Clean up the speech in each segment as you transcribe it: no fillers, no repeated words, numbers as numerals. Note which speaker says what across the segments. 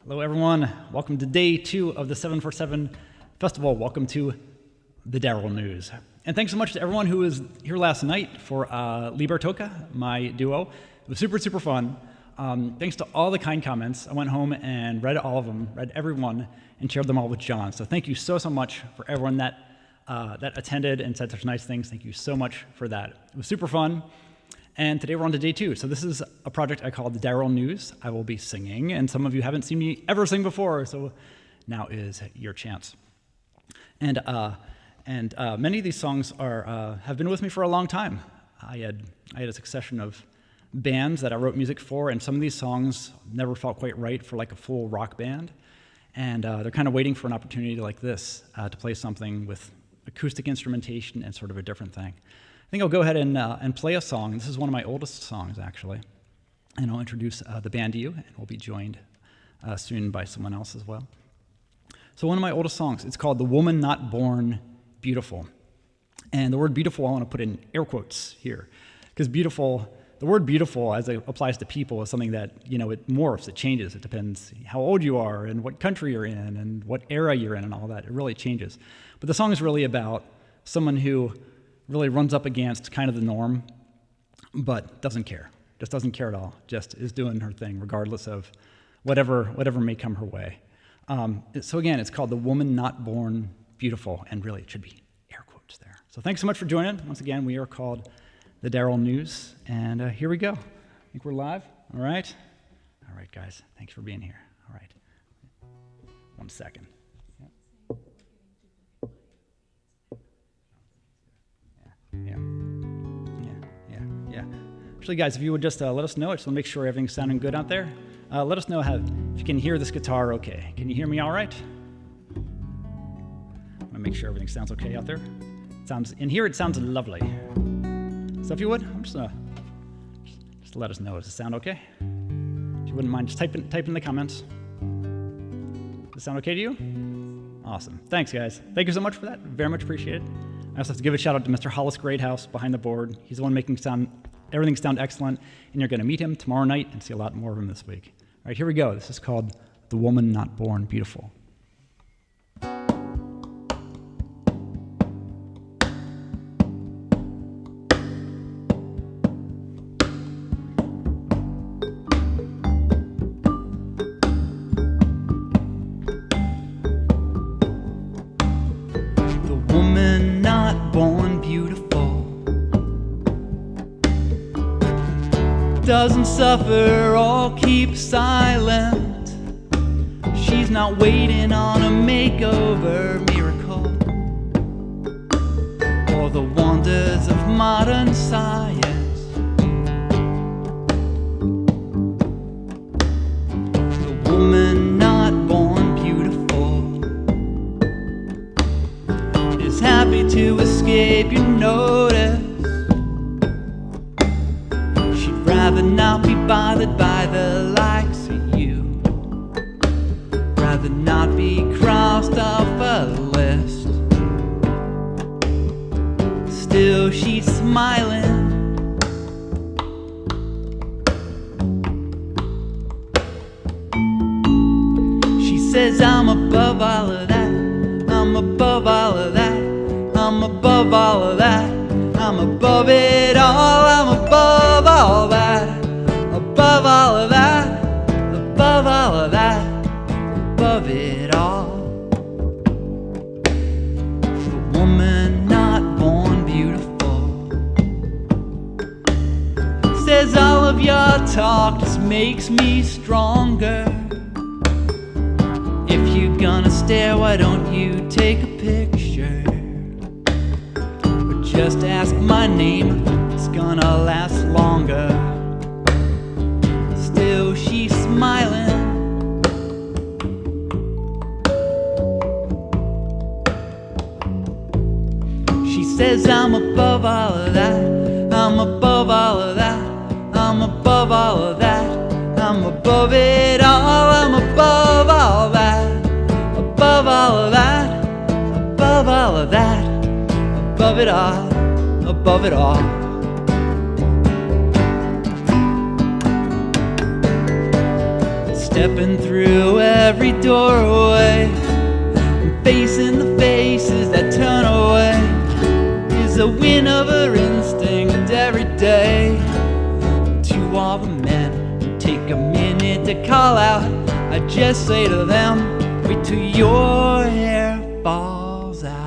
Speaker 1: Hello, everyone. Welcome to day 2 of the 747 Festival. Welcome to the Daryl News. And thanks so much to everyone who was here last night for Libertoka, my duo. It was super, super fun. Thanks to all the kind comments. I went home and read all of them, read every one, and shared them all with John. So thank you so, so much for everyone that attended and said such nice things. Thank you so much for that. It was super fun. And today we're on to day 2. So this is a project I call the Daryl News. I will be singing, and some of you haven't seen me ever sing before, so now is your chance. And many of these songs have been with me for a long time. I had a succession of bands that I wrote music for, and some of these songs never felt quite right for like a full rock band. And they're kind of waiting for an opportunity like this to play something with acoustic instrumentation and sort of a different thing. I think I'll go ahead and play a song. This is one of my oldest songs, actually. And I'll introduce the band to you, and we'll be joined soon by someone else as well. So one of my oldest songs, it's called The Woman Not Born Beautiful. And the word beautiful, I want to put in air quotes here, because beautiful, the word beautiful as it applies to people is something that, it morphs, it changes. It depends how old you are and what country you're in and what era you're in and all that. It really changes. But the song is really about someone who really runs up against kind of the norm, but doesn't care. Just doesn't care at all. Just is doing her thing, regardless of whatever may come her way. So again, it's called The Woman Not Born Beautiful, and really it should be air quotes there. So thanks so much for joining. Once again, we are called the Daryl News, and here we go. I think we're live. All right, guys. Thanks for being here. All right. 1 second. Yeah. Actually, guys, if you would just let us know, I just want to make sure everything's sounding good out there. Let us know if you can hear this guitar okay. Can you hear me all right? I want to make sure everything sounds okay out there. In here, it sounds lovely. So if you would, I'm just let us know. Does it sound okay? If you wouldn't mind, just type in the comments. Does it sound okay to you? Awesome. Thanks, guys. Thank you so much for that. Very much appreciated. I also have to give a shout out to Mr. Hollis Greathouse behind the board. He's the one making everything sound excellent, and you're going to meet him tomorrow night and see a lot more of him this week. All right, here we go. This is called The Woman Not Born Beautiful. Doesn't suffer or keep silent. She's not waiting on a makeover miracle or the wonders of modern science. The woman not born beautiful is happy to escape your notice. Rather not be bothered by the likes of you. Rather not be crossed off a list. Still she's smiling. She says I'm above all of that. I'm above all of that. I'm above all of that. I'm above it all, I'm above all that, above all of that, above all of that, above it all. The woman not born beautiful says all of your talk just makes me stronger. If you're gonna stare, why don't you take a picture? Just ask my name, it's gonna last longer. Still she's smiling. She says I'm above all of that. I'm above all of that. I'm above all of that. I'm above it all. I'm above all that. Above all of that. Above all of that. Above it all, above it all.
Speaker 2: stepping through every doorway, and facing the faces that turn away, is a win over instinct every day. To all the men who take a minute to call out, I just say to them, wait till your hair falls out.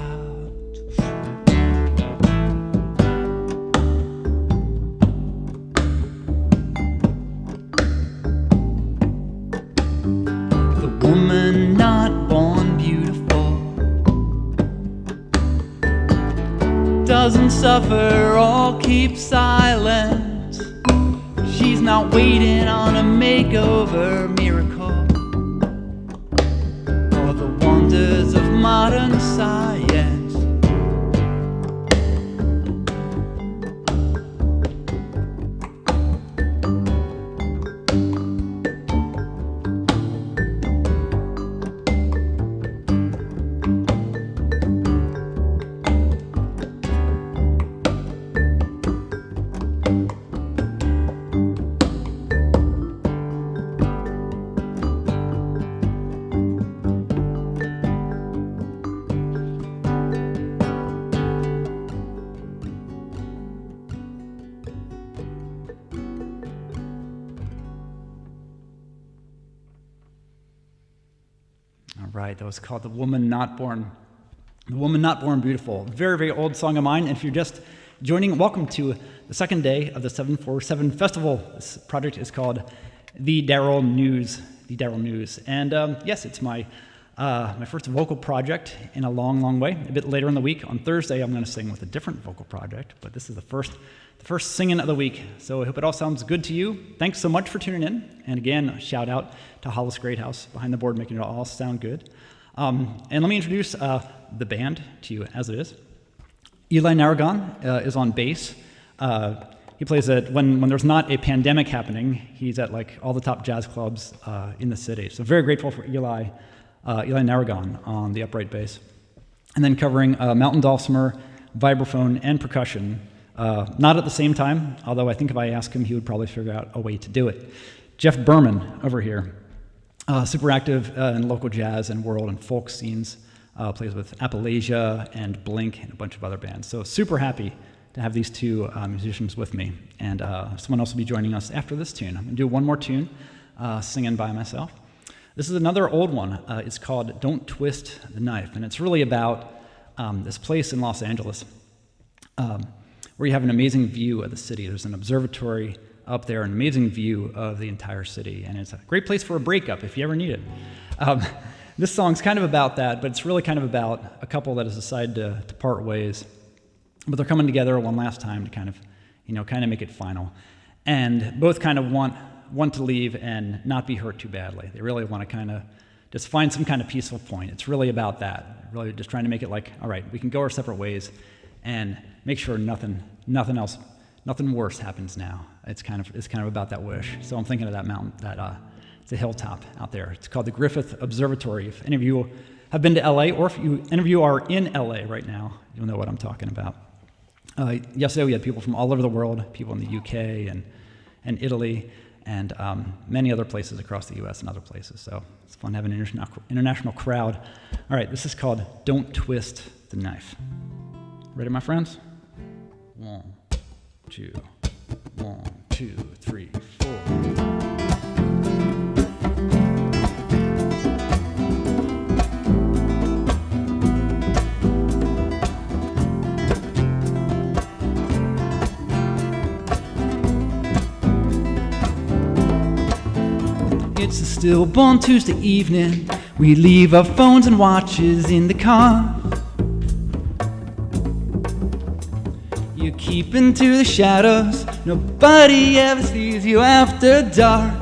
Speaker 2: The woman not born beautiful doesn't suffer or keep silent. She's not waiting on a makeover miracle or the wonders of modern science. Right, that was called The Woman Not Born Beautiful. Very, very old song of mine. And if you're just joining, welcome to the second day of the 747 Festival. This project is called The Daryl News. And yes, it's my first vocal project in a long, long way. A bit later in the week, on Thursday, I'm going to sing with a different vocal project, but this is the first singing of the week. So I hope it all sounds good to you. Thanks so much for tuning in. And again, a shout out to Hollis Greathouse behind the board, making it all sound good. And let me introduce the band to you as it is. Eli Naragon is on bass. He plays at, when there's not a pandemic happening, he's at like all the top jazz clubs in the city. So very grateful for Eli Naragon on the upright bass. And then covering mountain dulcimer, vibraphone, and percussion. Not at the same time, although I think if I asked him, he would probably figure out a way to do it. Jeff Berman over here, super active in local jazz and world and folk scenes, plays with Appalasia and Blink and a bunch of other bands. So super happy to have these two musicians with me. And someone else will be joining us after this tune. I'm going to do one more tune, singing by myself. This is another old one. It's called Don't Twist the Knife. And it's really about this place in Los Angeles where you have an amazing view of the city. There's an observatory up there, an amazing view of the entire city. And it's a great place for a breakup if you ever need it. This song's kind of about that, but it's really kind of about a couple that has decided to part ways. But they're coming together one last time to kind of make it final. And both kind of want to leave and not be hurt too badly. They really want to kind of just find some kind of peaceful point. It's really about that. Really just trying to make it like, all right, we can go our separate ways and make sure nothing worse happens now. It's kind of about that wish. So I'm thinking of that mountain, it's a hilltop out there. It's called the Griffith Observatory. If any of you have been to LA, or if any of you are in LA right now, you'll know what I'm talking about. Yesterday we had people from all over the world, people in the UK and Italy, and many other places across the US and other places. So it's fun having an international crowd. All right, this is called Don't Twist the Knife. Ready, my friends? 1, 2, 1, 2, 3, 4. It's a stillborn Tuesday evening. We leave our phones and watches in the car. You keep into the shadows. Nobody ever sees you after dark.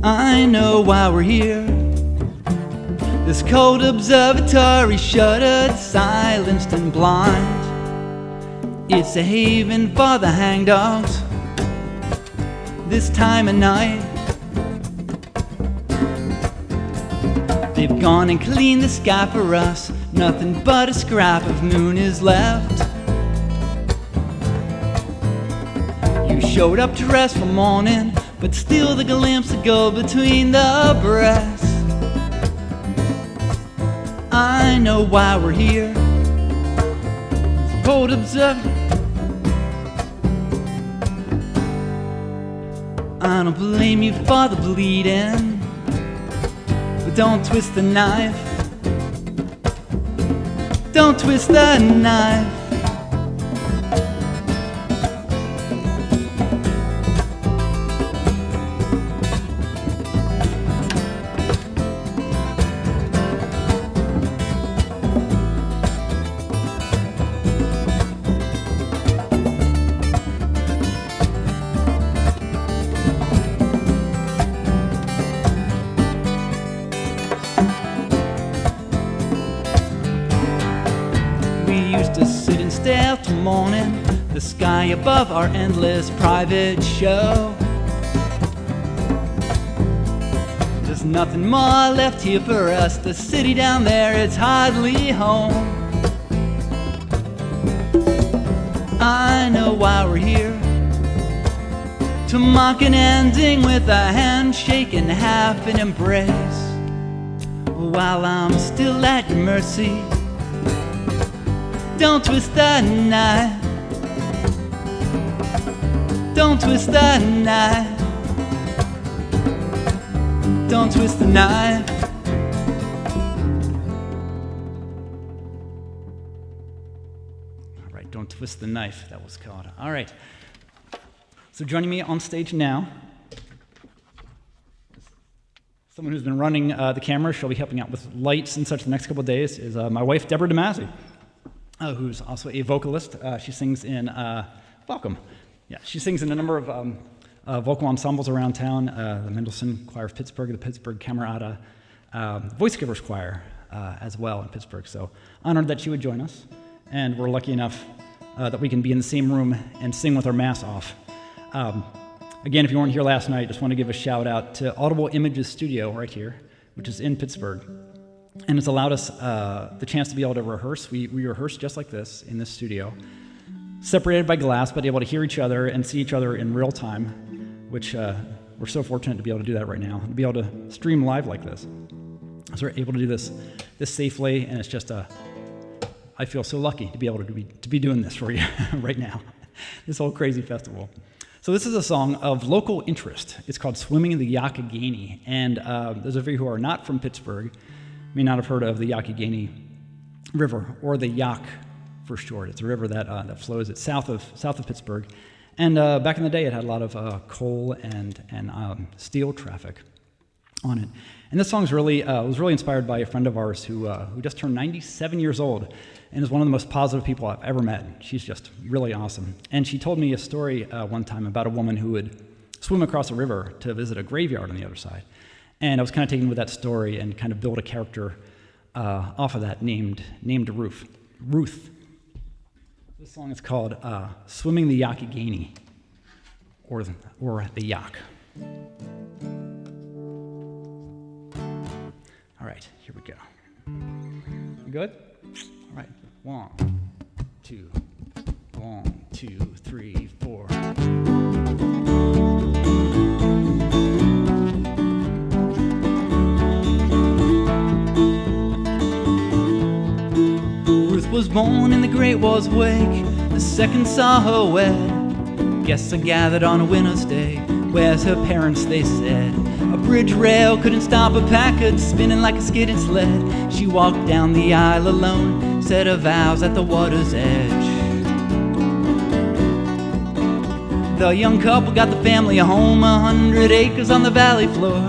Speaker 2: I know why we're here. This cold observatory, shuttered, silenced, and blind. It's a haven for the hangdogs this time of night. They've gone and cleaned the sky for us. Nothing but a scrap of moon is left. You showed up dressed for morning,
Speaker 3: but still the glimpse of gold between the breasts. I know why we're here. Cold observing. I don't blame you for the bleeding, but don't twist the knife. Don't twist the knife. Morning, the sky above our endless private show. There's nothing more left here for us. The city down there, it's hardly home. I know why we're here, to mock an ending with a handshake and half an embrace. While I'm still at your mercy, don't twist the knife. Don't twist the knife. Don't twist the knife. All right, don't twist the knife, that was called. All right. So joining me on stage now, someone who's been running the camera, she'll be helping out with lights and such the next couple of days, is my wife, Deborah Dimasi. Who's also a vocalist. She sings in, welcome. Yeah, she sings in a number of vocal ensembles around town, the Mendelssohn Choir of Pittsburgh, the Pittsburgh Camerata, Voice Givers Choir as well in Pittsburgh. So honored that she would join us, and we're lucky enough that we can be in the same room and sing with our masks off. Again, if you weren't here last night, just want to give a shout out to Audible Images Studio right here, which is in Pittsburgh. And it's allowed us the chance to be able to rehearse. We rehearse just like this in this studio, separated by glass, but able to hear each other and see each other in real time, which we're so fortunate to be able to do that right now, to be able to stream live like this. So we're able to do this safely, and it's just I feel so lucky to be able to be doing this for you right now, this whole crazy festival. So this is a song of local interest. It's called Swimming the Yakagini, and those of you who are not from Pittsburgh may not have heard of the Yakagini River, or the Yak for short. It's a river that flows. It's south of Pittsburgh, and back in the day, it had a lot of coal and steel traffic on it. And this song was really inspired by a friend of ours who just turned 97 years old, and is one of the most positive people I've ever met. She's just really awesome. And she told me a story one time about a woman who would swim across a river to visit a graveyard on the other side. And I was kind of taken with that story and kind of built a character off of that named Ruth. This song is called Swimming the Yakagini, or the Yak. All right, here we go. You good? All right, 1, 2, 1, 2, 3, 4. Was born in the Great War's wake, the second saw her wed. Guests are gathered on a winter's day. Where's her parents, they said. A bridge rail couldn't stop a Packard spinning like a skidding sled. She walked down the aisle alone, said her vows at the water's edge. The young couple got the family a home, 100 acres on the valley floor.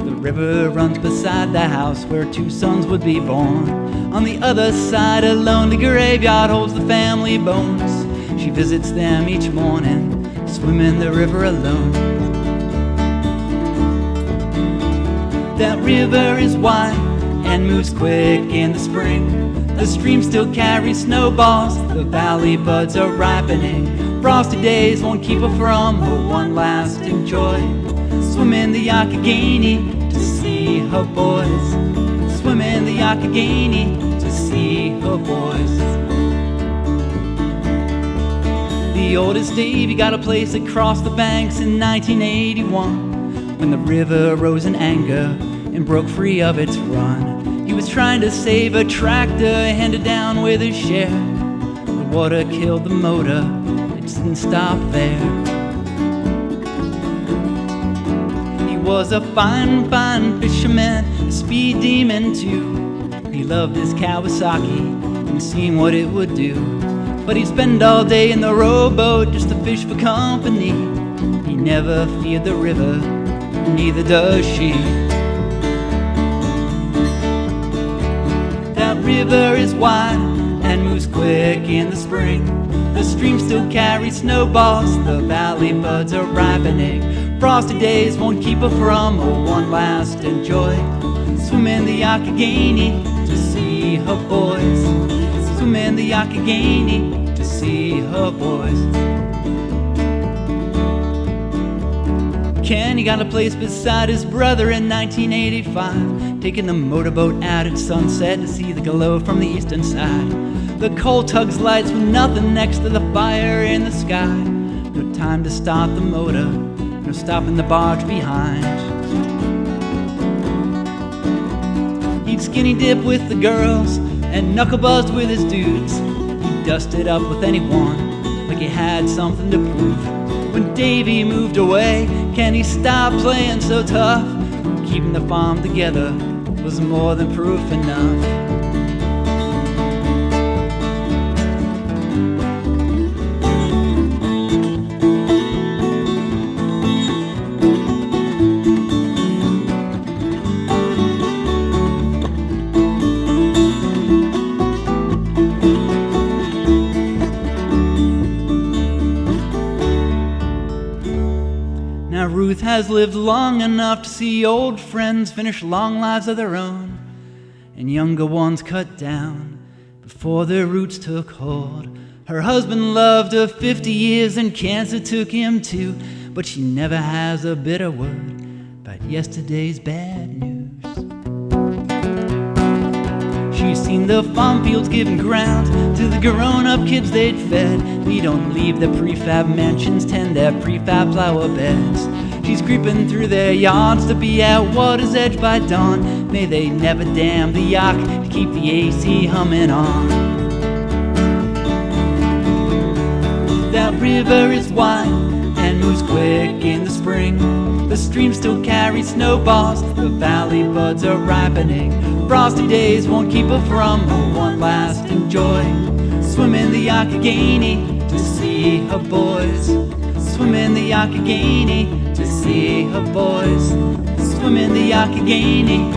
Speaker 3: The river runs beside the house where 2 sons would be born. On the other side alone, the graveyard holds the family bones. She visits them each morning, swimming the river alone. That river is wide and moves quick in the spring. The stream still carries snowballs, the valley buds are ripening. Frosty days won't keep her from her one lasting joy. Swimming the Yakagini to see her boys. Swimming the Yakagini to see her boys. The
Speaker 2: the oldest Davy got a place across the banks in 1981, when the river rose in anger and broke free of its run. He was trying to save a tractor handed down with his share. The water killed the motor, it didn't stop there. He was a fine, fine fisherman, a speed demon too. He loved his Kawasaki and seen what it would do. But he'd spend all day in the rowboat just to fish for company. He never feared the river, neither does she. That river is wide and moves quick in the spring. The stream still carries snowballs, the valley buds are ripening. Frosty days won't keep her from one last enjoy. Swim in the Yakagini to see her boys. Swim in the Yakagini to see her boys. Kenny got a place beside his brother in 1985, taking the motorboat out at sunset to see the glow from the eastern side. The coal tug's lights were nothing next to the fire in the sky. No time to start the motor, no stopping the barge behind. He'd skinny dip with the girls and knuckle buzzed with his dudes. He'd dust it up with anyone like he had something to prove. When Davy moved away, Kenny stopped playing so tough. Keeping the farm together was more than proof enough. Ruth has lived long enough to see old friends finish long lives of their own, and younger ones cut down before their roots took hold. Her husband loved her 50 years and cancer took him too, but she never has a bitter word about yesterday's bad news. She's seen the farm fields giving ground to the grown-up kids they'd fed. We don't leave their prefab mansions, tend their prefab flower beds. She's creeping through their yards to be at water's edge by dawn. May they never dam the Yak to keep the AC humming on. That river is wide and moves quick in the spring. The stream still carries snowballs, the valley buds are ripening. Frosty days won't keep her from one lasting joy. Swim in the Yakagini to see her boys. Swim in the Yakagini to see her boys. Swim in the Yakagini.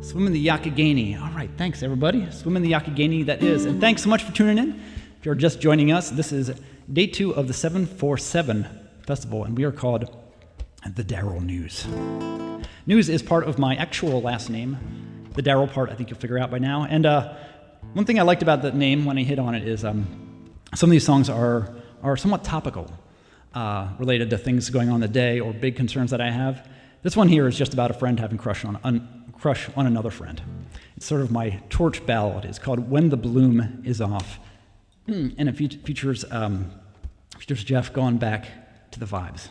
Speaker 2: Swim in the Yakagini. All right, thanks everybody. Swim in the Yakagini, that is. And thanks so much for tuning in. If you're just joining us, this is day 2 of the 747 Festival, and we are called the Daryl News. News is part of my actual last name. The Daryl part, I think you'll figure out by now. And one thing I liked about the name when I hit on it is some of these songs are somewhat topical, related to things going on in the day or big concerns that I have. This one here is just about a friend having crush on another friend. It's sort of my torch ballad. It's called When the Bloom Is Off. And it features Jeff going back to the vibes.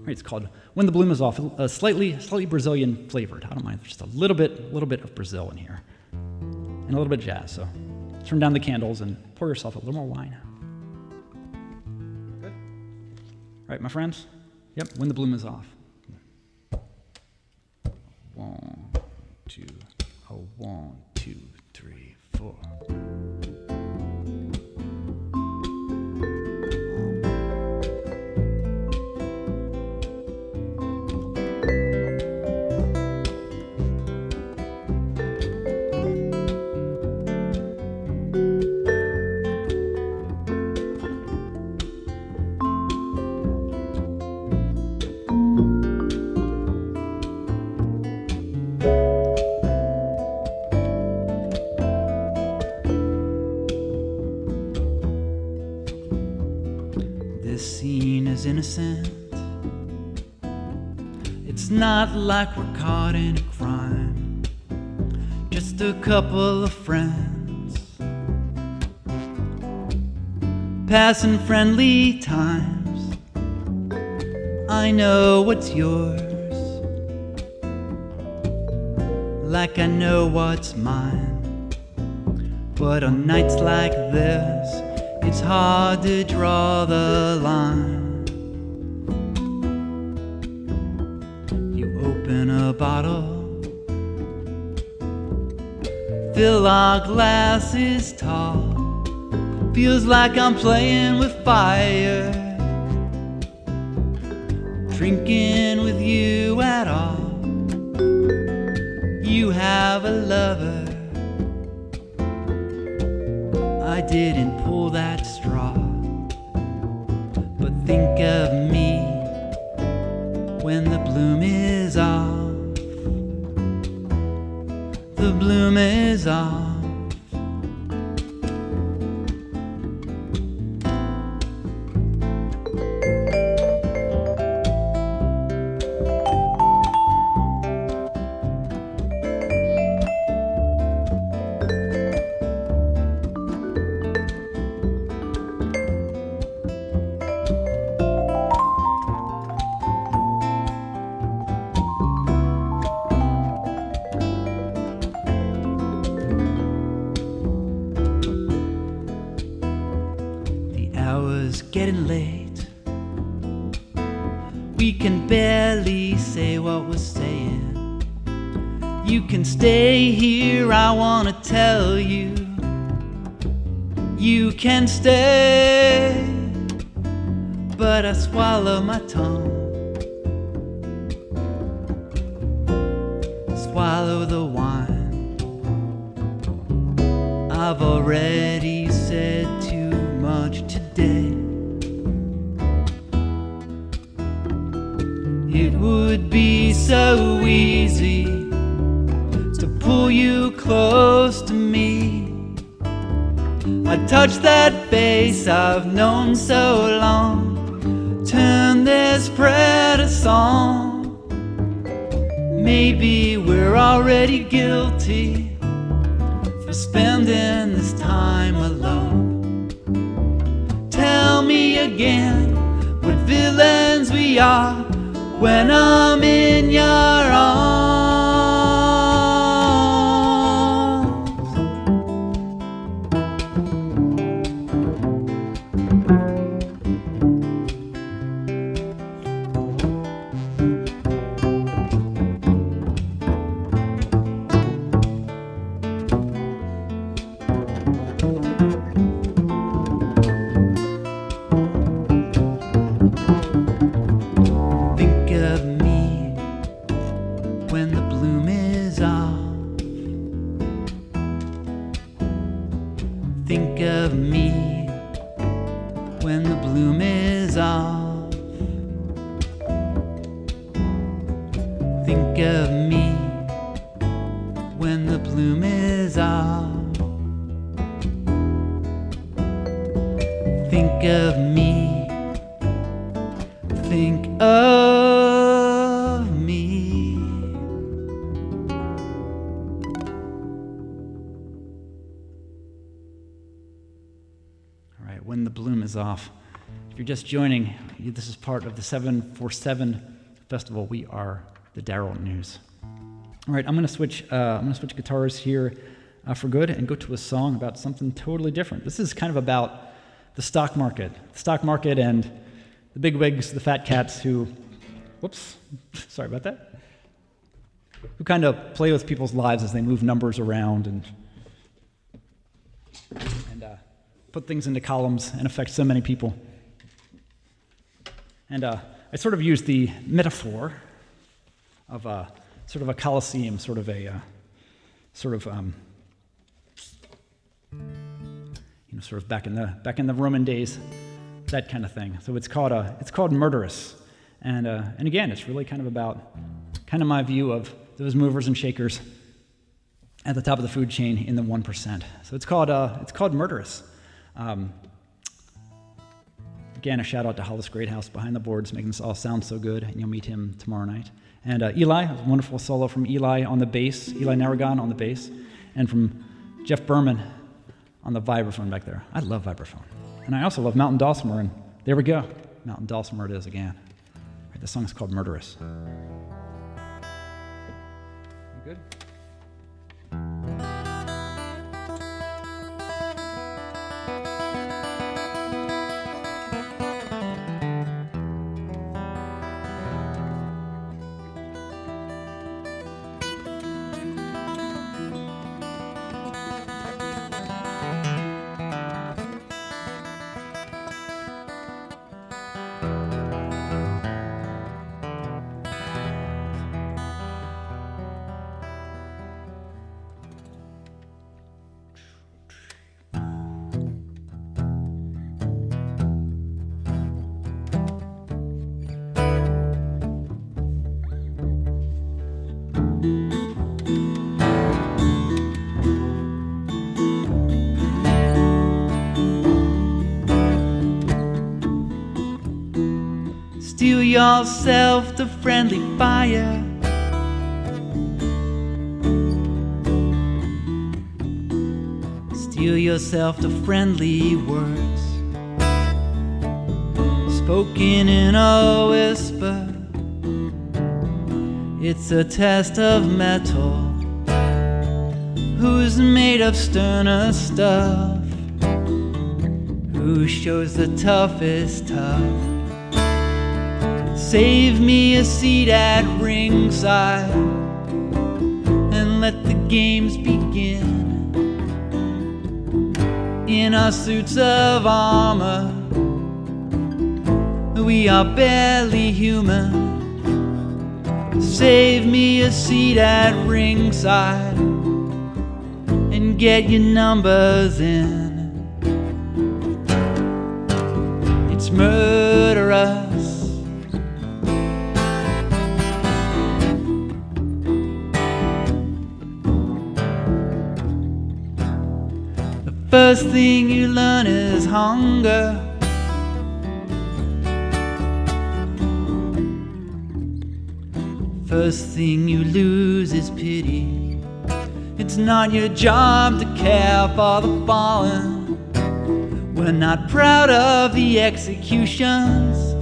Speaker 2: It's called When the Bloom Is Off, slightly Brazilian flavored. I don't mind, just a little bit of Brazil in here, and a little bit of jazz. So turn down the candles and pour yourself a little more wine. Good. All right, my friends. Yep. When the Bloom Is Off. 1, 2, 1, 2, 3, 4. Innocent. It's not like we're caught in a crime, just a couple of friends, passing friendly times. I know what's yours, like I know what's mine. But on nights like this, it's hard to draw the line. Open a bottle, fill our glasses tall. Feels like I'm playing with fire, drinking with you at all. You have a lover, I didn't pull that straw. But think of me when the bloom is off. The bloom is off. Getting late, we can barely say what we're saying. You can stay here, I wanna tell you. You can stay, but I swallow my tongue. Swallow the wine. I've already said too much today. It would be so easy to pull you close to me. I'd touch that face I've known so long, turn this prayer to song. Maybe we're already guilty for spending this time alone. Tell me again what villains we are when I'm in your arms. Think of me when the bloom is off. Think of me when the bloom is off. Think of me. Think of me. All right, when the bloom is off. If you're just joining, this is part of the 747 Festival. We are the Daryl News. All right, I'm going to switch guitars here for good and go to a song about something totally different. This is kind of about the stock market and the bigwigs, the fat cats who, whoops, sorry about that, who kind of play with people's lives as they move numbers around and put things into columns and affect so many people. And I sort of use the metaphor of sort of a coliseum, sort of back in the Roman days, that kind of thing. So it's called Murderous, and again, it's really kind of about kind of my view of those movers and shakers at the top of the food chain in the 1%. So it's called Murderous. Again, a shout out to Hollis Greathouse behind the boards, making this all sound so good, and you'll meet him tomorrow night. And Eli, a wonderful solo from Eli on the bass, Eli Naragon on the bass, and from Jeff Berman on the vibraphone back there. I love vibraphone. And I also love mountain dulcimer, and there we go. Mountain dulcimer it is again. Right, the song is called Murderous. You good?
Speaker 1: Steel yourself to friendly fire. Steel yourself to friendly words, spoken in a whisper. It's a test of metal, who's made of sterner stuff, who shows the toughest tough. Save me a seat at ringside and let the games begin. In our suits of armor, we are barely human. Save me a seat at ringside and get your numbers in. It's murderous. First thing you learn is hunger. First thing you lose is pity. It's not your job to care for the fallen. We're not proud of the executions.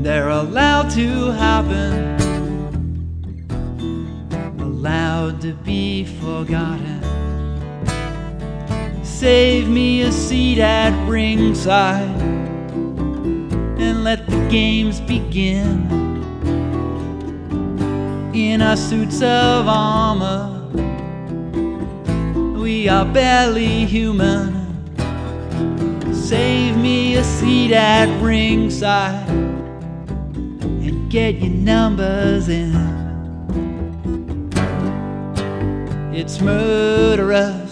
Speaker 1: They're allowed to happen, allowed to be forgotten. Save me a seat at ringside and let the games begin. In our suits of armor, we are barely human. Save me a seat at ringside and get your numbers in. It's murderous.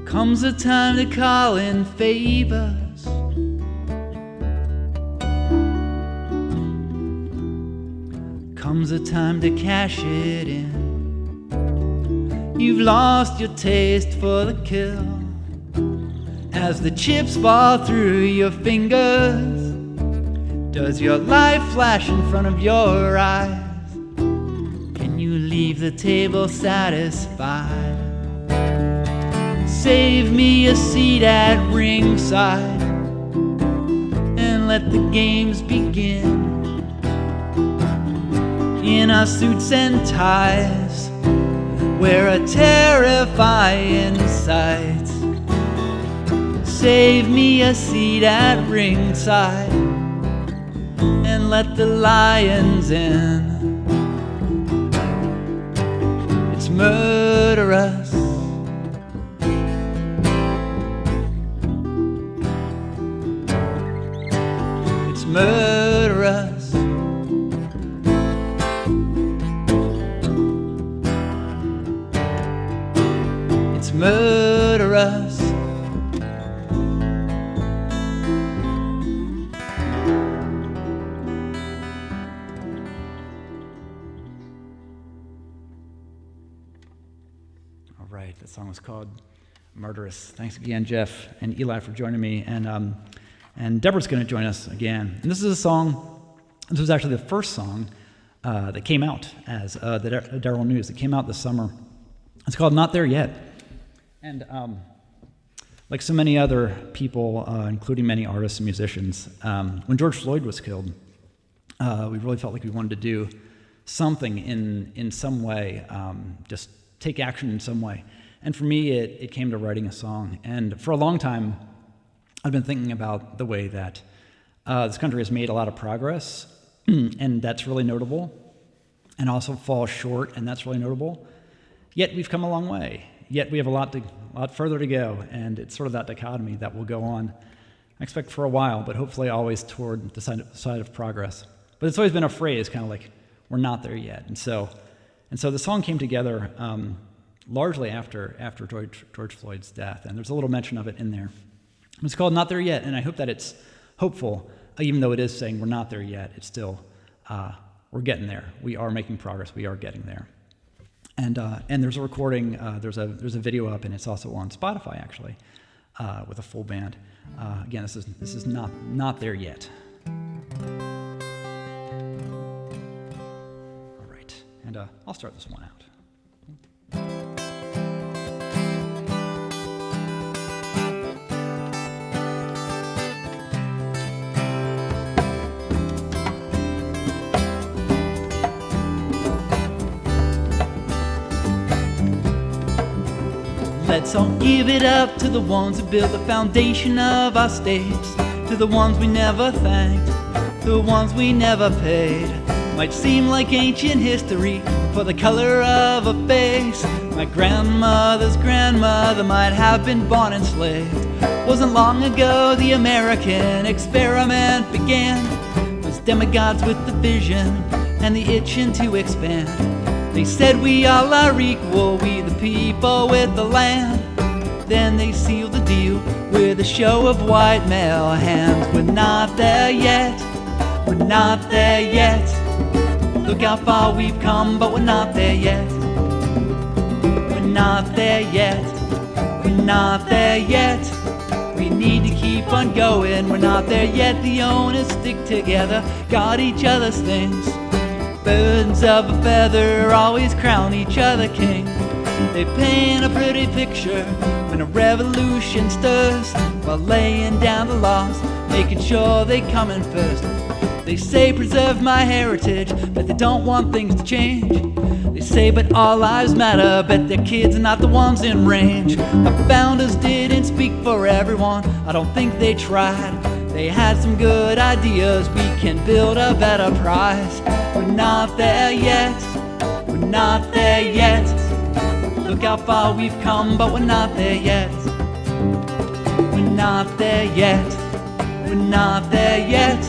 Speaker 1: Comes a time to call in favors. Comes a time to cash it in. You've lost your taste for the kill as the chips fall through your fingers. Does your life flash in front of your eyes? Can you leave the table satisfied? Save me a seat at ringside and let the games begin. In our suits and ties, we're a terrifying sight. Save me a seat at ringside
Speaker 2: and let the lions in. It's murderous. It's murderous. It's murderous. All right, that song was called Murderous. Thanks again, Jeff and Eli, for joining me. And Deborah's going to join us again. And this is a song, this was actually the first song that came out as the Daryl News. That came out this summer. It's called Not There Yet. And like so many other people, including many artists and musicians, when George Floyd was killed, we really felt like we wanted to do something in some way, just take action in some way. And for me, it came to writing a song. And for a long time, I've been thinking about the way that this country has made a lot of progress, and that's really notable, and also falls short, and that's really notable. Yet we've come a long way. Yet we have a lot further to go, and it's sort of that dichotomy that will go on, I expect, for a while, but hopefully always toward the side of progress. But it's always been a phrase, kind of like, we're not there yet. And so the song came together largely after George Floyd's death, and there's a little mention of it in there. It's called Not There Yet, and I hope that it's hopeful, even though it is saying we're not there yet. It's still, we're getting there. We are making progress. We are getting there. And there's a recording, there's a video up, and it's also on Spotify, actually, with a full band. Again, this is not there yet. All right, and I'll start this one out. Let's all give it up to the ones who built the foundation of our states, to the ones we never thanked, to the ones we never paid. Might seem like ancient history for the color of a face. My grandmother's grandmother might have been born enslaved. Wasn't long ago the American experiment began. Those demigods with the vision and the itching to expand. They said we all are equal, we the people with the land. Then they sealed the deal with a show of white male hands. We're not there yet, we're not there yet. Look how far we've come, but we're not there yet. We're not there yet, we're not there yet. We need to keep on going, we're not there yet. The owners stick together, got each other's things. Birds of a feather always crown each other king. They paint a pretty picture when a revolution stirs, while laying down the laws, making sure they come in first. They say preserve my heritage, but they don't want things to change. They say but all lives matter, but their kids are not the ones in range. The founders didn't speak for everyone, I don't think they tried. They had some good ideas, we can build a better prize. We're not there yet, we're not there yet. Look how far we've come, but we're not there yet. We're not there yet, we're not there yet.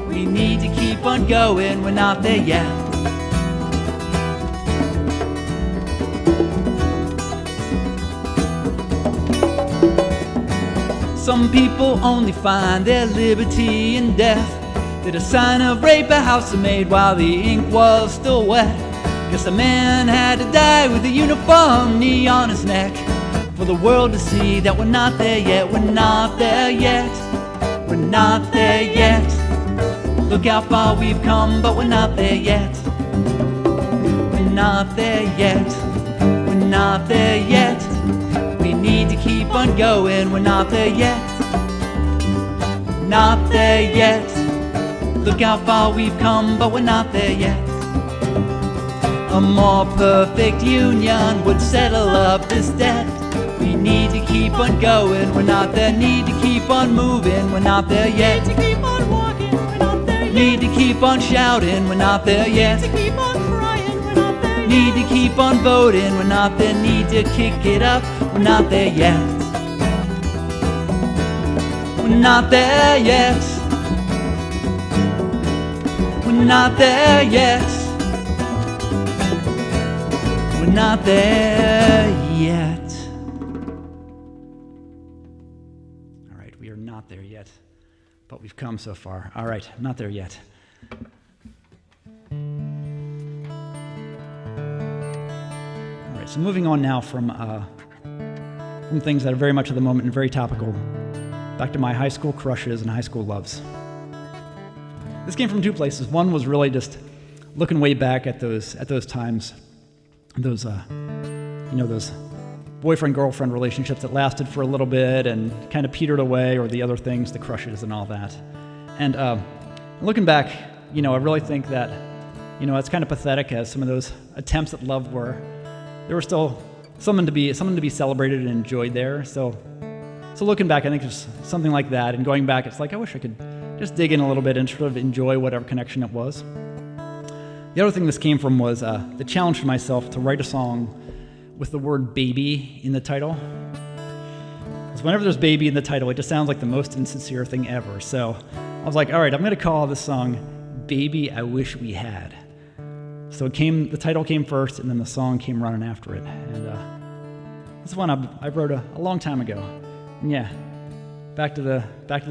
Speaker 2: We need to keep on going, we're not there yet. Some people only find their liberty in death. Did a sign of rape a house made while the ink was still wet? Guess a man had to die with a uniform knee on his neck, for the world to see that we're not there yet. We're not there yet, we're not there yet. Look how far we've come, but we're not there yet. We're not there yet, we're not there yet. We need to keep on going, we're not there yet. Not there yet. Look how far we've come, but we're not there yet. A more perfect union would settle up this debt. We need to keep on going, we're not there. Need to keep on moving, we're not there yet. Need to keep on walking, we're not there yet. Need to keep on shouting, we're not there yet.
Speaker 4: Need to keep on crying, we're not there yet.
Speaker 2: Need to keep on voting, we're not there. Need to kick it up, we're not there yet. We're not there yet. We're not there yet. We're not there yet. All right, we are not there yet, but we've come so far. All right, not there yet. All right, so moving on now from things that are very much of the moment and very topical, back to my high school crushes and high school loves. This came from two places. One was really just looking way back at those times, those those boyfriend-girlfriend relationships that lasted for a little bit and kind of petered away, or the other things, the crushes and all that. And looking back, I really think that, it's kind of pathetic as some of those attempts at love were. There were still something to be celebrated and enjoyed there. So looking back, I think there's something like that. And going back, it's like I wish I could just dig in a little bit and sort of enjoy whatever connection it was. The other thing this came from was the challenge for myself to write a song with the word baby in the title. Because whenever there's baby in the title, it just sounds like the most insincere thing ever. So I was like, all right, I'm going to call this song Baby I Wish We Had. So the title came first, and then the song came running after it. And this one I wrote a long time ago. And yeah, back to the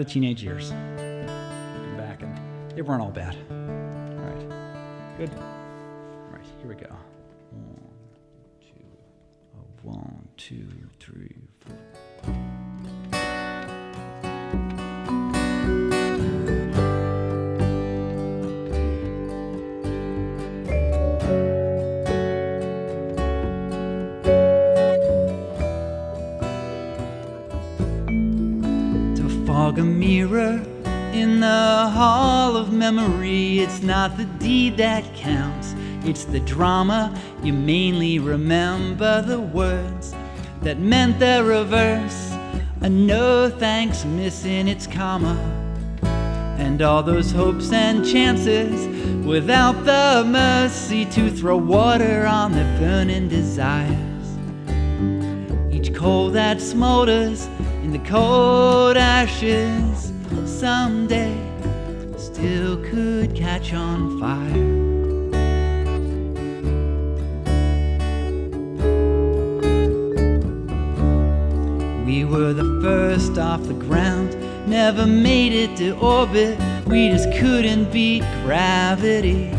Speaker 2: teenage years. Looking back, and they weren't all bad. All right, good. All right, here we go. 1, 2, 3, 4. To fog a mirror in the hall of memory, it's not the deed that counts. It's the drama, you mainly remember the words that meant the reverse. A no thanks missing its comma, and all those hopes and chances without the mercy to throw water on their burning desires. Each coal that smolders in the cold ashes someday still could catch on fire. We were the first off the ground, never made it to orbit, we just couldn't beat gravity.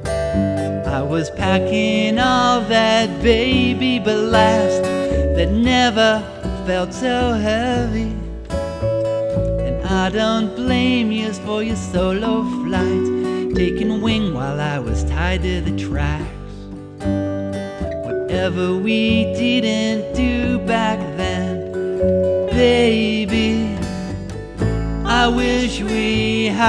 Speaker 2: I was packing all that baby ballast that never felt so heavy. And I don't blame you for your solo flight, taking wing while I was tied to the tracks. Whatever we didn't do back then, baby, I wish we had.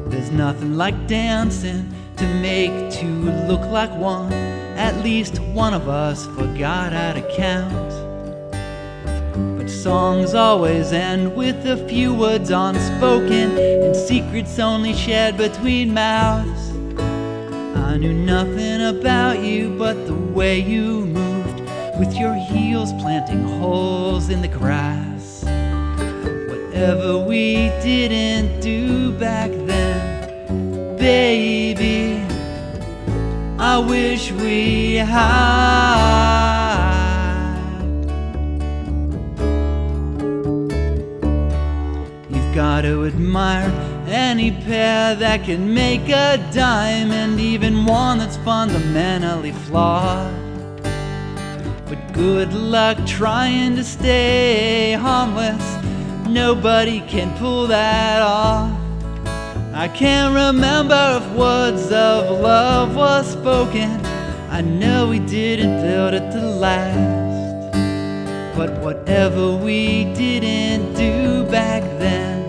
Speaker 2: There's nothing like dancing to make two look like one. At least one of us forgot how to count. But songs always end with a few words unspoken and secrets only shared between mouths. I knew nothing about you but the way you moved, with your heels planting holes in the grass. Whatever we didn't do back then, baby, I wish we had. You've got to admire any pair that can make a diamond, even one that's fundamentally flawed. But good luck trying to stay harmless, nobody can pull that off. I can't remember if words of love were spoken, I know we didn't build it to last. But whatever we didn't do back then,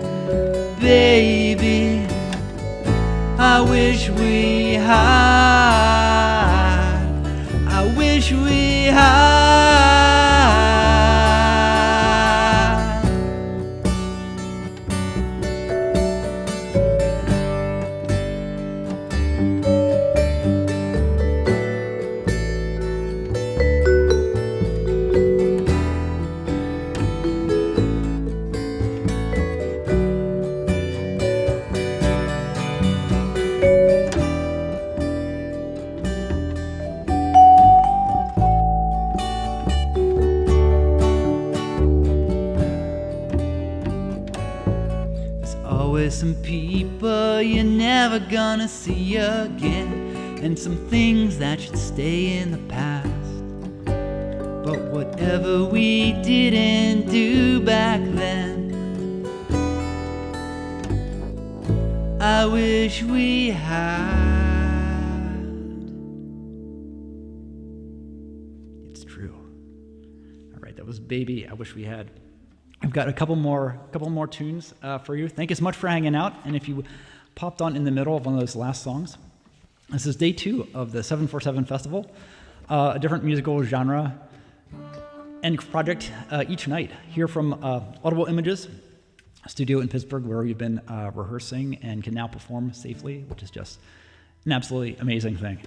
Speaker 2: baby, I wish we had. I wish we had. some people you're never gonna see again, and some things that should stay in the past. But whatever we didn't do back then, I wish we had. It's true. All right, that was Baby, I Wish We Had. I've got a couple more tunes for you. Thank you so much for hanging out. And if you popped on in the middle of one of those last songs, this is day 2 of the 747 Festival, a different musical genre and project each night. Here from Audible Images, a studio in Pittsburgh where we've been rehearsing and can now perform safely, which is just an absolutely amazing thing.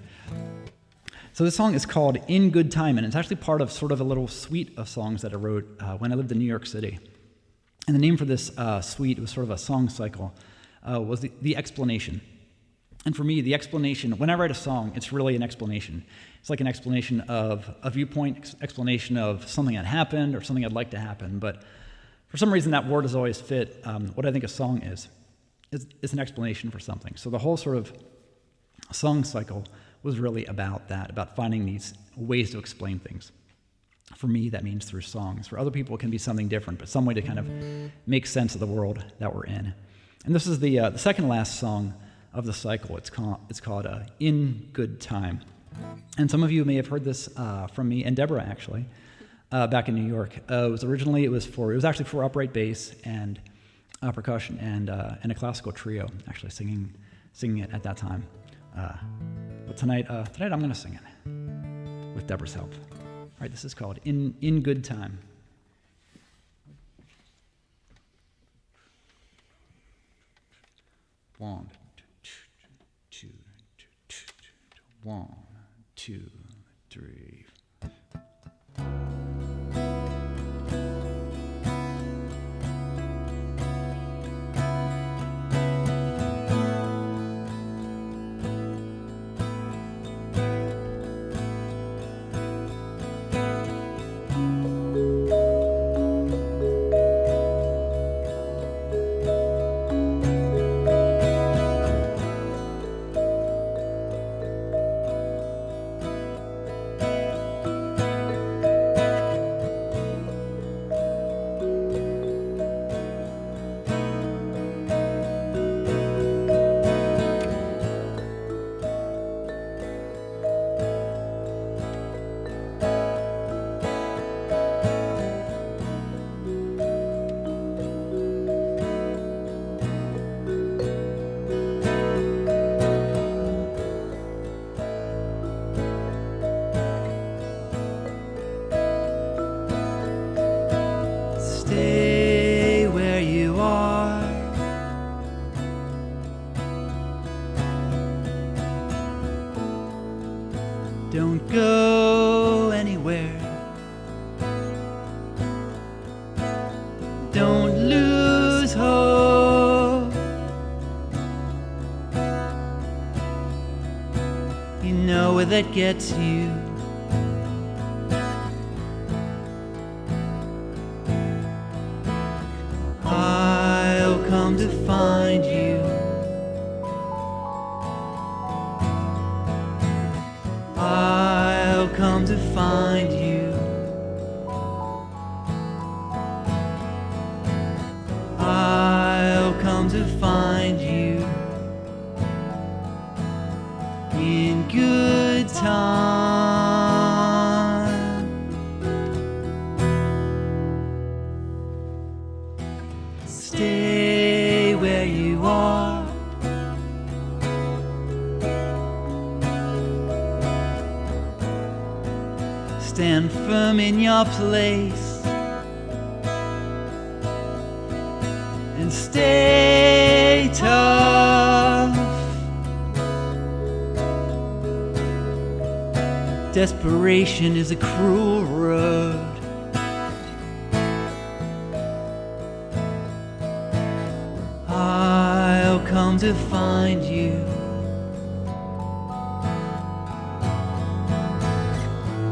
Speaker 2: So this song is called In Good Time, and it's actually part of sort of a little suite of songs that I wrote when I lived in New York City. And the name for this suite was sort of a song cycle, was the explanation. And for me, the explanation, when I write a song, it's really an explanation. It's like an explanation of a viewpoint, explanation of something that happened or something I'd like to happen. But for some reason, that word has always fit what I think a song is an explanation for something. So the whole sort of song cycle was really about that, about finding these ways to explain things. For me, that means through songs. For other people, it can be something different, but some way to kind of make sense of the world that we're in. And this is the second last song of the cycle. It's called In Good Time. And some of you may have heard this from me and Deborah, actually, back in New York. It was actually for upright bass and percussion and a classical trio, actually singing it at that time. But tonight I'm going to sing it with Deborah's help. All right, this is called In Good Time. One, two, 1, 2, 3. Stay where you are. Don't go anywhere. Don't lose hope. You know where that gets you. I'll come to find you. I'll come to find you. I'll come to find you in good time. Stay where you are. Stand firm in your place and stay tough. Desperation is a cruel road. I'll come to find you.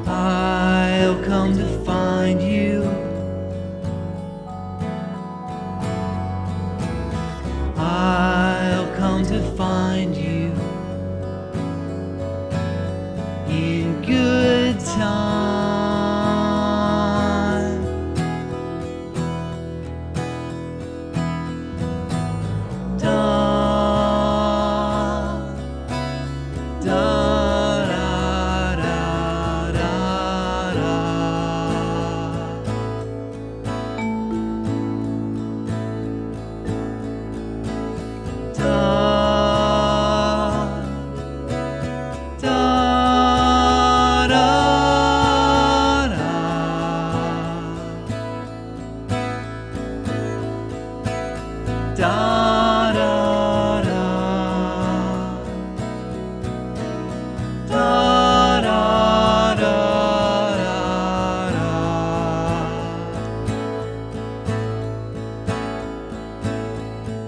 Speaker 2: I'll come to find you. time. Da, da, da, da, da, da. Da, da, da, da.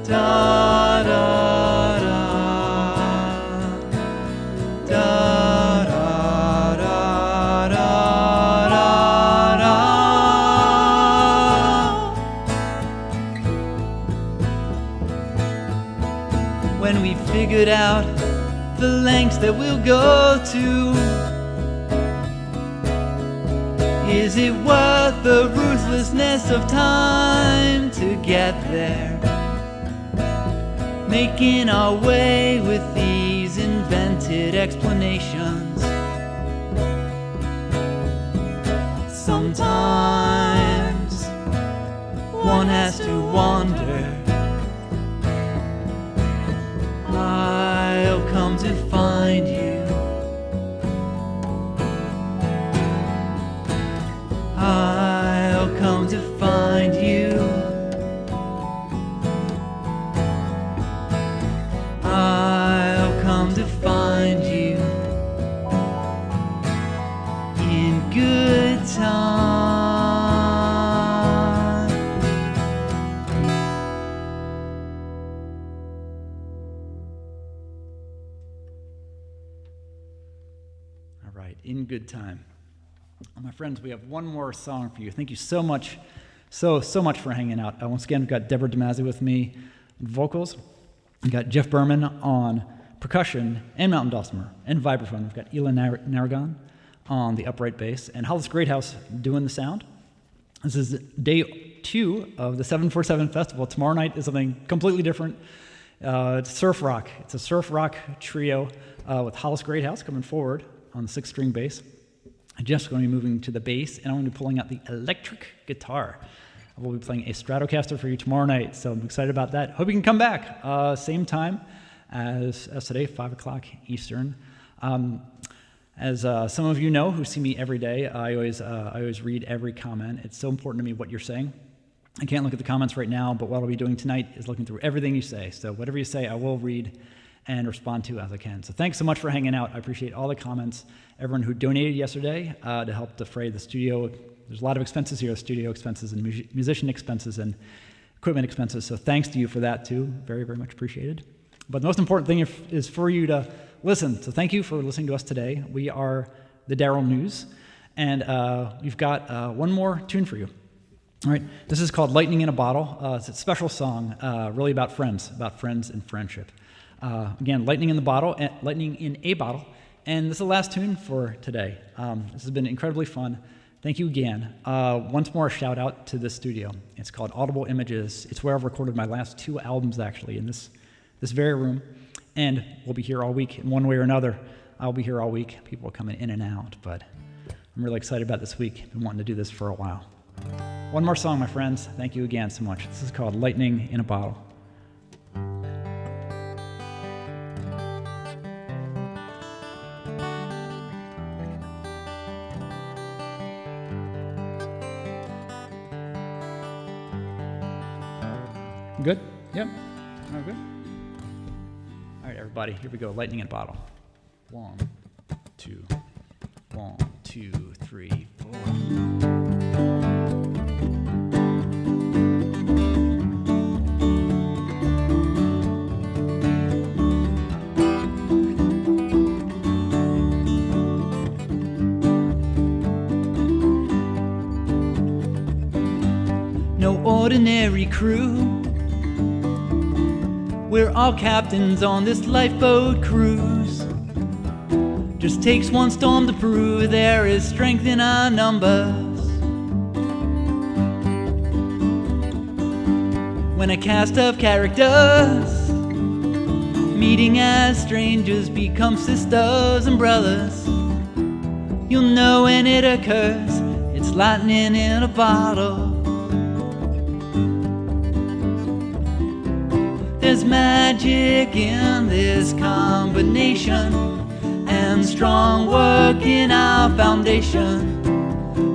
Speaker 2: Da, da, da. Da, da, da, da, da. Da, da, da. Da, da, da, da, da, da. When we figured out the lengths that we'll go to, is it worth the ruthlessness of time to get there? Making our way with these invented explanations. Sometimes one has to wander. I'll come to find you. I'll come to find you. I'll come to find you in good time. All right, in good time. My friends, we have one more song for you. Thank you so much, so much for hanging out. Once again, we've got Deborah Dimasi with me on vocals. We've got Jeff Berman on percussion and mountain dulcimer and vibraphone. We've got Eli Naragon on the upright bass and Hollis Greathouse doing the sound. This is day 2 of the 747 Festival. Tomorrow night is something completely different. It's surf rock. It's a surf rock trio with Hollis Greathouse coming forward on the 6-string bass. Jeff's going to be moving to the bass, and I'm going to be pulling out the electric guitar. I will be playing a Stratocaster for you tomorrow night, so I'm excited about that. Hope you can come back. Same time as today, 5 o'clock Eastern. As some of you know who see me every day, I always read every comment. It's so important to me what you're saying. I can't look at the comments right now, but what I'll be doing tonight is looking through everything you say. So whatever you say, I will read and respond to as I can. So thanks so much for hanging out. I appreciate all the comments, everyone who donated yesterday to help defray the studio. There's a lot of expenses here, studio expenses and musician expenses and equipment expenses. So thanks to you for that too. Very, very much appreciated. But the most important thing is for you to listen. So thank you for listening to us today. We are the Daryl News, and we've got one more tune for you. All right, this is called Lightning in a Bottle. It's a special song, really about friends and friendship. Again, lightning in a bottle, and this is the last tune for today. This has been incredibly fun. Thank you again. Once more, a shout out to this studio. It's called Audible Images. It's where I've recorded my last 2 albums, actually, in this very room. And we'll be here all week in one way or another. I'll be here all week. People are coming in and out, but I'm really excited about this week. I've been wanting to do this for a while. One more song, my friends. Thank you again so much. This is called Lightning in a Bottle. Good? Yep. Oh, good. All right, everybody, here we go. Lightning in a bottle. 1, 2, 1, 2, 3, 4. No ordinary crew. We're all captains on this lifeboat cruise, Just takes one storm to prove there is strength in our numbers. When a cast of characters meeting as strangers become sisters and brothers, you'll know when it occurs, it's lightning in a bottle. There's magic in this combination, and strong work in our foundation.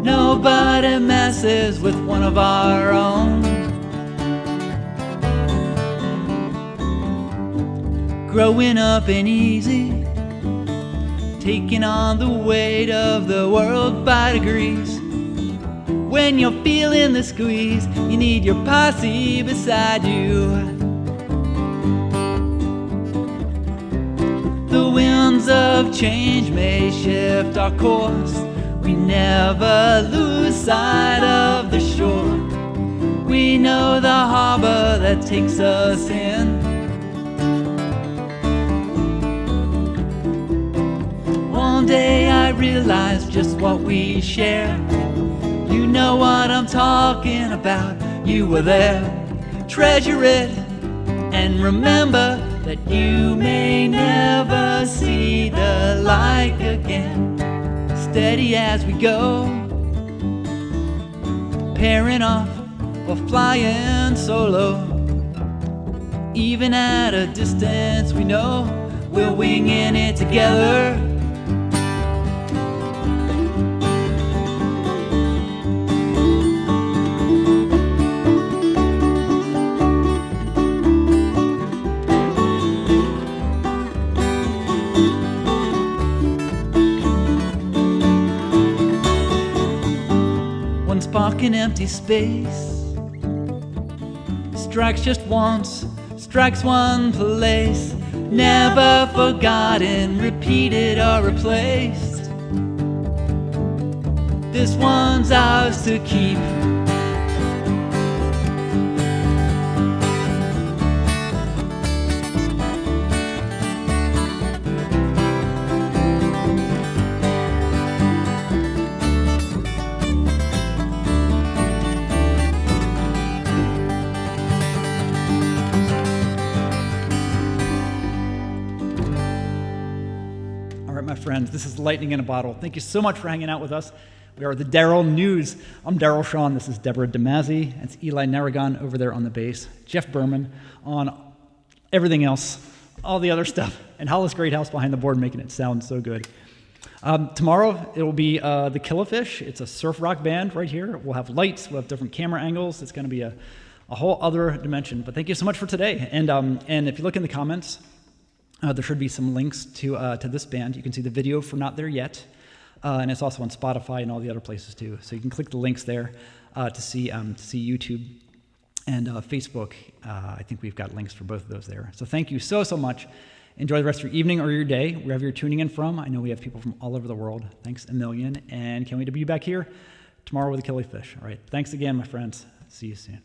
Speaker 2: Nobody messes with one of our own. Growing up ain't easy, taking on the weight of the world by degrees. When you're feeling the squeeze, you need your posse beside you. The winds of change may shift our course, we never lose sight of the shore. We know the harbor that takes us in. One day I realized just what we share. You know what I'm talking about, you were there. Treasure it and remember that you may never see the like again. Steady as we go, pairing off or flying solo. Even at a distance we know we're winging it together. Spark in empty space, strikes just once, strikes one place, never forgotten, repeated or replaced. This one's ours to keep.
Speaker 1: Friends, this is Lightning in a Bottle. Thank you so much for hanging out with us. We are the Daryl News. I'm Daryl Shawn. This is Deborah Dimasi. It's Eli Naragon over there on the bass. Jeff Berman on everything else, all the other stuff. And Hollis Greathouse behind the board making it sound so good. Tomorrow, it will be the Killifish. It's a surf rock band right here. We'll have lights. We'll have different camera angles. It's going to be a whole other dimension. But thank you so much for today. And if you look in the comments, there should be some links to this band. You can see the video for Not There Yet, and it's also on Spotify and all the other places too. So you can click the links there to see YouTube and Facebook. I think we've got links for both of those there. So thank you so much. Enjoy the rest of your evening or your day, wherever you're tuning in from. I know we have people from all over the world. Thanks a million, and can't wait to be back here tomorrow with the Killifish. All right, thanks again, my friends. See you soon.